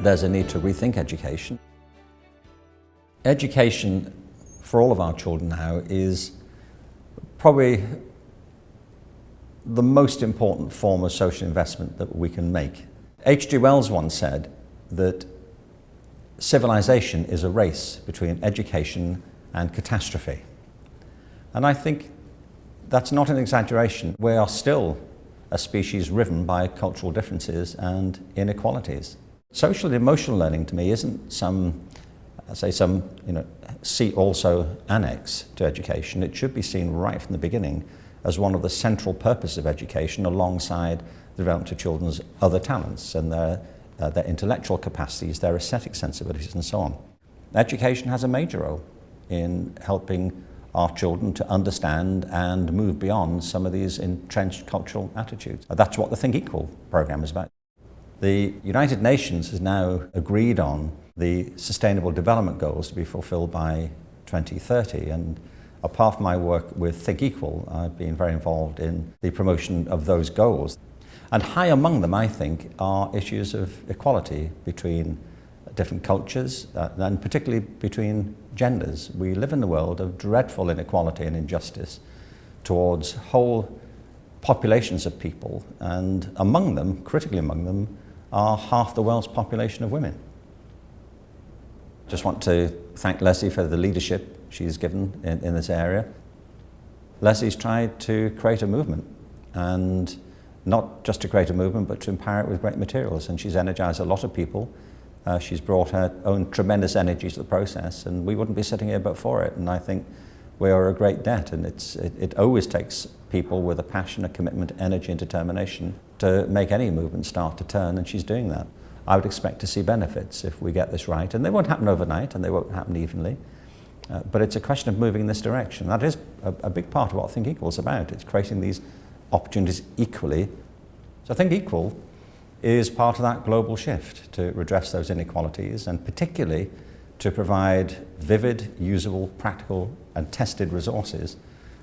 there's a need to rethink education. Education for all of our children now is probably the most important form of social investment that we can make. H.G. Wells once said that civilization is a race between education and catastrophe. And I think that's not an exaggeration. We are still a species riven by cultural differences and inequalities. Social and emotional learning to me isn't some see also annex to education. It should be seen right from the beginning as one of the central purposes of education, alongside the development of children's other talents and their intellectual capacities, their aesthetic sensibilities and so on. Education has a major role in helping our children to understand and move beyond some of these entrenched cultural attitudes. That's what the Think Equal program is about. The United Nations has now agreed on the Sustainable Development Goals to be fulfilled by 2030, and apart from my work with Think Equal, I've been very involved in the promotion of those goals. And high among them, I think, are issues of equality between different cultures, and particularly between genders. We live in a world of dreadful inequality and injustice towards whole populations of people, and among them, critically among them, are half the world's population of women. Just want to thank Leslie for the leadership she's given in this area. Leslie's tried to create a movement, and not just to create a movement, but to empower it with great materials, and she's energized a lot of people. She's brought her own tremendous energy to the process, and we wouldn't be sitting here but for it. And I think we are a great debt, and it always takes people with a passion, a commitment, energy and determination to make any movement start to turn, and she's doing that. I would expect to see benefits if we get this right, and they won't happen overnight and they won't happen evenly, but it's a question of moving in this direction. That is a big part of what Think Equal is about. It's creating these opportunities equally. So Think Equal is part of that global shift to redress those inequalities, and particularly to provide vivid, usable, practical and tested resources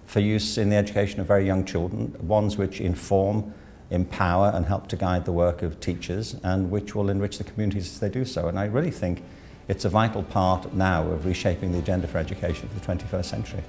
for use in the education of very young children, ones which inform, empower and help to guide the work of teachers, and which will enrich the communities as they do so. And I really think it's a vital part now of reshaping the agenda for education for the 21st century.